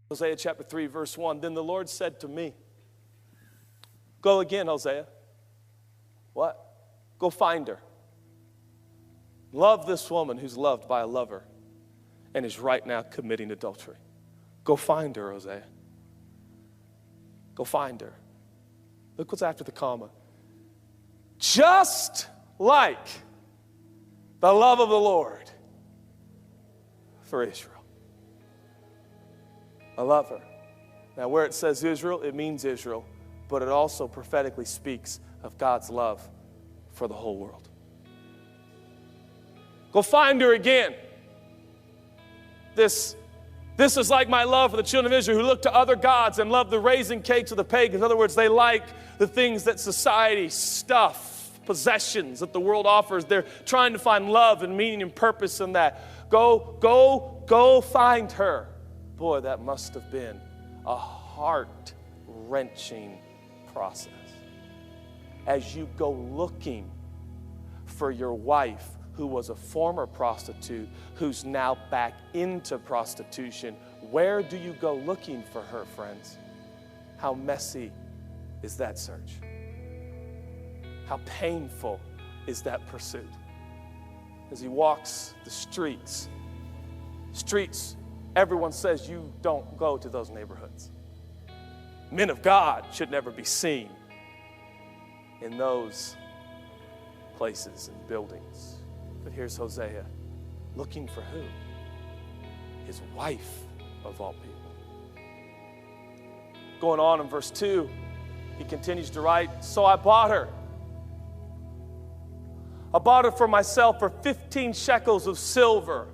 Hosea chapter 3, verse 1, then the Lord said to me, go again, Hosea. What? Go find her. Love this woman who's loved by a lover and is right now committing adultery. Go find her, Hosea. Go find her. Look what's after the comma. Just like the love of the Lord for Israel. I love her. Now, where it says Israel, it means Israel, but it also prophetically speaks of God's love for the whole world. Go find her again. This is like my love for the children of Israel who look to other gods and love the raisin cakes of the pagans. In other words, they like the things that society, stuff, possessions that the world offers. They're trying to find love and meaning and purpose in that. Go find her. Boy, that must have been a heart-wrenching process. As you go looking for your wife who was a former prostitute, who's now back into prostitution, where do you go looking for her, friends? How messy is that search? How painful is that pursuit? As he walks the streets, everyone says you don't go to those neighborhoods. Men of God should never be seen in those places and buildings. But here's Hosea looking for who? His wife of all people. Going on in verse 2, he continues to write, so I bought her. I bought her for myself for 15 shekels of silver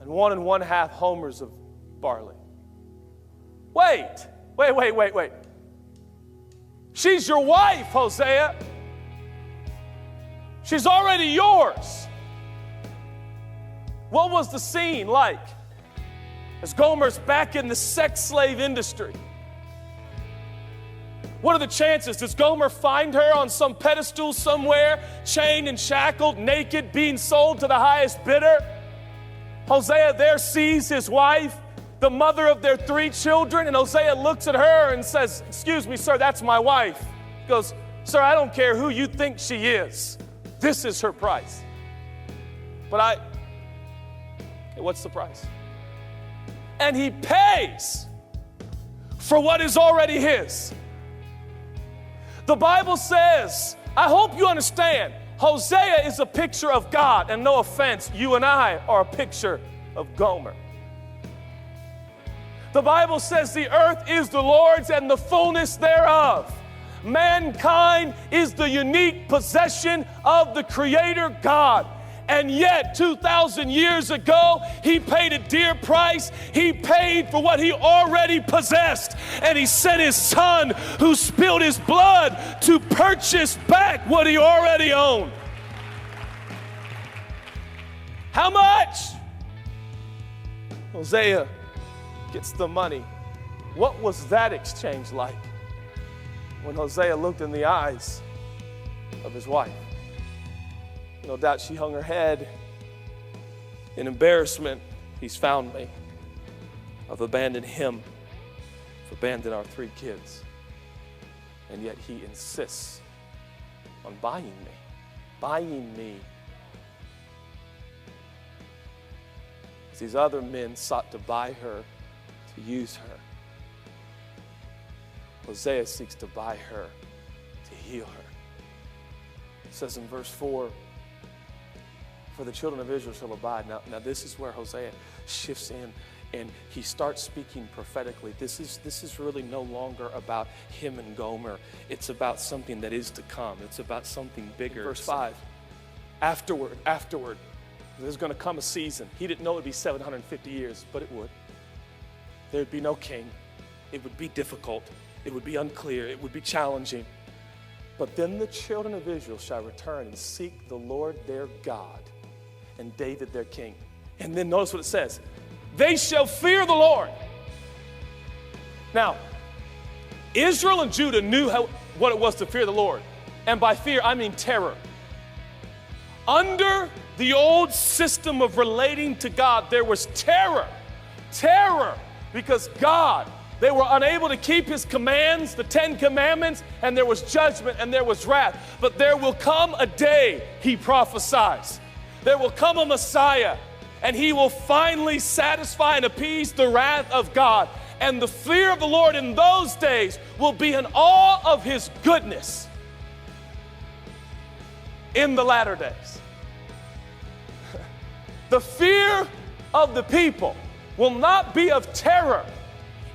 and 1 1/2 homers of barley. Wait. She's your wife, Hosea. She's already yours. What was the scene like as Gomer's back in the sex slave industry? What are the chances? Does Gomer find her on some pedestal somewhere, chained and shackled, naked, being sold to the highest bidder? Hosea there sees his wife, the mother of their 3 children, and Hosea looks at her and says, excuse me, sir, that's my wife. He goes, sir, I don't care who you think she is. This is her price. But okay, what's the price? And he pays for what is already his. The Bible says, I hope you understand, Hosea is a picture of God, and no offense, you and I are a picture of Gomer. The Bible says the earth is the Lord's and the fullness thereof. Mankind is the unique possession of the Creator God. And yet, 2,000 years ago, he paid a dear price. He paid for what he already possessed. And he sent his son, who spilled his blood, to purchase back what he already owned. How much? Hosea gets the money. What was that exchange like when Hosea looked in the eyes of his wife? No doubt she hung her head in embarrassment. He's found me. I've abandoned him. I've abandoned our 3 kids. And yet he insists on buying me. Buying me. As these other men sought to buy her, to use her, Hosea seeks to buy her, to heal her. It says in verse 4, for the children of Israel shall abide. Now this is where Hosea shifts in and he starts speaking prophetically. This is really no longer about him and Gomer. It's about something that is to come. It's about something bigger. Verse 5, afterward, there's going to come a season. He didn't know it would be 750 years, but it would. There'd be no king. It would be difficult. It would be unclear. It would be challenging. But then the children of Israel shall return and seek the Lord their God and David their king. And then notice what it says. They shall fear the Lord. Now, Israel and Judah knew what it was to fear the Lord. And by fear, I mean terror. Under the old system of relating to God, there was terror. Terror because God, they were unable to keep his commands, the 10 commandments, and there was judgment and there was wrath. But there will come a day, he prophesies. There will come a Messiah, and he will finally satisfy and appease the wrath of God. And the fear of the Lord in those days will be in awe of his goodness in the latter days. The fear of the people will not be of terror.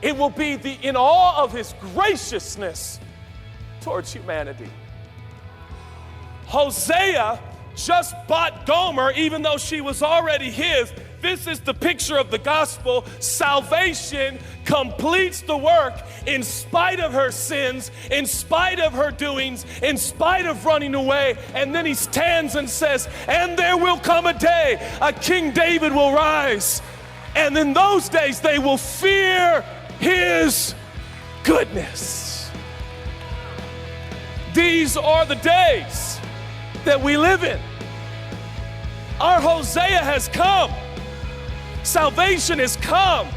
It will be in awe of his graciousness towards humanity. Hosea just bought Gomer, even though she was already his. This is the picture of the gospel. Salvation completes the work in spite of her sins, in spite of her doings, in spite of running away. And then he stands and says, and there will come a day, a King David will rise. And in those days they will fear his goodness. These are the days that we live in. Our Hosea has come. Salvation has come,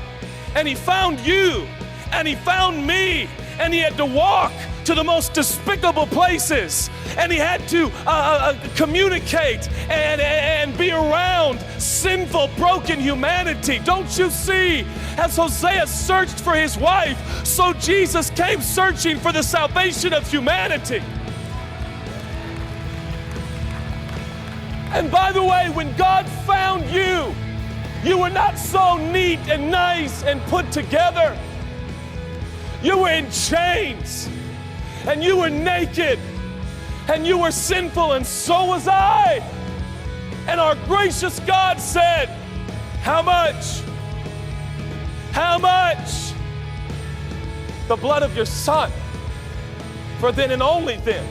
and he found you, and he found me, and he had to walk to the most despicable places, and he had to communicate and be around sinful, broken humanity. Don't you see? As Hosea searched for his wife, so Jesus came searching for the salvation of humanity. And by the way, when God found you, you were not so neat and nice and put together. You were in chains, and you were naked, and you were sinful, and so was I. And our gracious God said, how much? How much? The blood of your Son. For then and only then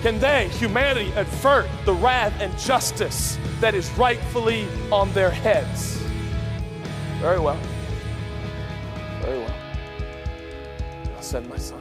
can they, humanity, avert the wrath and justice that is rightfully on their heads. Very well. Very well. I'll send my Son.